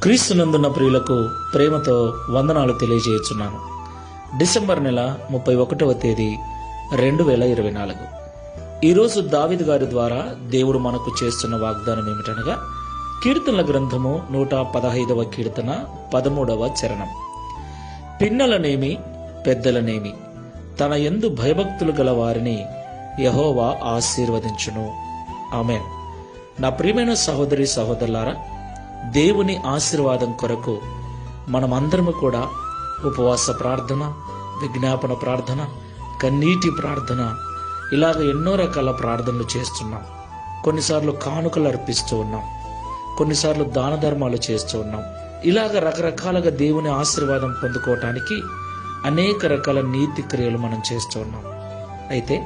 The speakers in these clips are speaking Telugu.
క్రీస్తునందున్న ప్రియులకు ప్రేమతో వందనాలు తెలియజేయుచున్నాను. డిసెంబర్ నెల 31వ తేదీ 2024. ఈరోజు దావీదు గారి ద్వారా దేవుడు మనకు చేస్తున్న వాగ్దానం ఏమిటనగా కీర్తనల గ్రంథము 115వ కీర్తన 13వ చరణం. పిన్నలనేమి పెద్దలనేమి తన యందు భయభక్తులు గల వారిని యెహోవా ఆశీర్వదించును. ఆమేన్. నా ప్రియమైన సహోదరి సహోదరులారా, దేవుని ఆశీర్వాదం కొరకు మనమందరము కూడా ఉపవాస ప్రార్థన, విజ్ఞాపన ప్రార్థన, కన్నీటి ప్రార్థన, ఇలాగ ఎన్నో రకాల ప్రార్థనలు చేస్తున్నాం. కొన్నిసార్లు కానుకలు అర్పిస్తూ ఉన్నాం, కొన్నిసార్లు దాన ధర్మాలు చేస్తూ ఉన్నాం. ఇలాగ రకరకాలుగా దేవుని ఆశీర్వాదం పొందుకోవటానికి అనేక రకాల నీతి క్రియలు మనం చేస్తూ ఉన్నాం. అయితే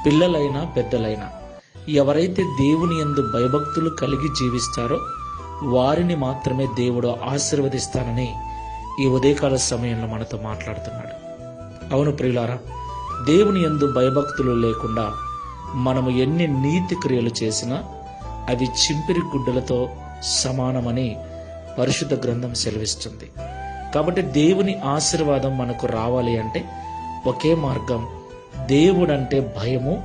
పిల్లలైనా పెద్దలైనా ఎవరైతే దేవుని యందు భయభక్తులు కలిగి జీవిస్తారో వారిని మాత్రమే దేవుడు ఆశీర్వదిస్తానని ఈ ఉదయకాల సమయంలో మనతో మాట్లాడుతున్నాడు. అవును ప్రియులారా, దేవుని యందు భయభక్తులు లేకుండా మనము ఎన్ని నీతి క్రియలు చేసినా అవి చింపిరి గుడ్డలతో సమానమని పరిశుద్ధ గ్రంథం సెలవిస్తుంది. కాబట్టి దేవుని ఆశీర్వాదం మనకు రావాలి అంటే ఒకే మార్గం, దేవుడంటే భయము,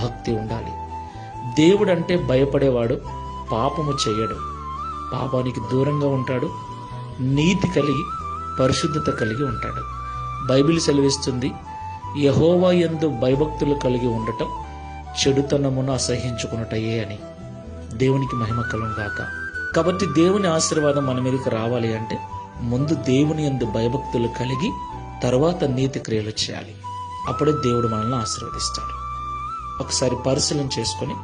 భక్తి ఉండాలి. దేవుడంటే భయపడేవాడు పాపము చేయడు, పాపానికి దూరంగా ఉంటాడు, నీతి కలిగి పరిశుద్ధత కలిగి ఉంటాడు. బైబిల్ సెలవిస్తుంది, యెహోవా యందు భయభక్తులు కలిగి ఉండటం చెడుతనమును అసహించుకున్నటయే అని. దేవునికి మహిమ కలుగును గాక. కాబట్టి దేవుని ఆశీర్వాదం మన మీదకి రావాలి అంటే ముందు దేవుని యందు భయభక్తులు కలిగి తర్వాత నీతి క్రియలు చేయాలి. అప్పుడే దేవుడు మనల్ని ఆశీర్వదిస్తాడు. ఒకసారి పరిశీలన చేసుకొని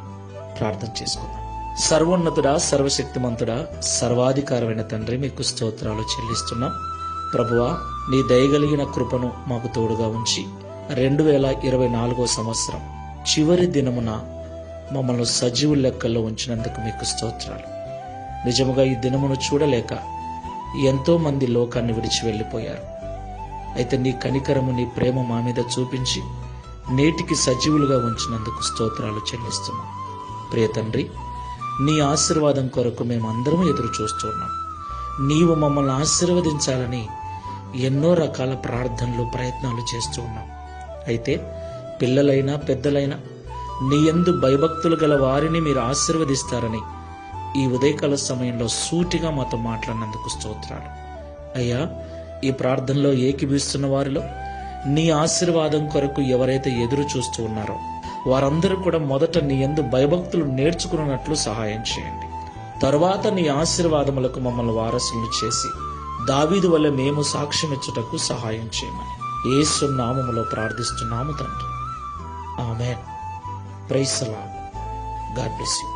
ప్రార్థన చేసుకుందాం. సర్వోన్నతుడా, సర్వశక్తిమంతుడా, సర్వాధికారమైన తండ్రి, మీకు స్తోత్రాలు చెల్లిస్తున్నాం. ప్రభువా, నీ దయగలిగిన కృపను మాకు తోడుగా ఉంచి 2024వ సంవత్సరం చివరి దినమున మమ్మల్ని సజీవుల లెక్కల్లో ఉంచినందుకు మీకు స్తోత్రాలు. నిజముగా ఈ దినమును చూడలేక ఎంతో మంది లోకాన్ని విడిచి వెళ్ళిపోయారు. అయితే నీ కనికరము, నీ ప్రేమ మా మీద చూపించి నేటికి సజీవులుగా ఉంచినందుకు స్తోత్రాలు చెల్లిస్తున్నాం. ప్రియ తండ్రి, నీ ఆశీర్వాదం కొరకు మేమందరం ఎదురు చూస్తున్నాం. నీవు మమ్మల్ని ఆశీర్వదించాలని ఎన్నో రకాల ప్రార్థనలు, ప్రయత్నాలు చేస్తూ ఉన్నాం. అయితే పిల్లలైనా పెద్దలైనా నీ యందు భయభక్తులు గల వారిని మీరు ఆశీర్వదిస్తారని ఈ ఉదయకాల సమయంలో సూటిగా మాతో మాట్లాడినందుకు స్తోత్రాలు. అయ్యా, ఈ ప్రార్థనలో ఏకీభవిస్తున్న వారిలో నీ ఆశీర్వాదం కొరకు ఎవరైతే ఎదురు చూస్తూ ఉన్నారో వారందరూ కూడా మొదట నీ యందు భయభక్తులు నేర్చుకున్నట్లు సహాయం చేయండి. తరువాత నీ ఆశీర్వాదములకు మమ్మల్ని వారసులను చేసి దావీదు వల్ల మేము సాక్ష్యం ఇచ్చుటకు సహాయం చేయమని యేసు నామములో ప్రార్థిస్తున్నాము తండ్రి. Amen. Praise the lord. God bless you.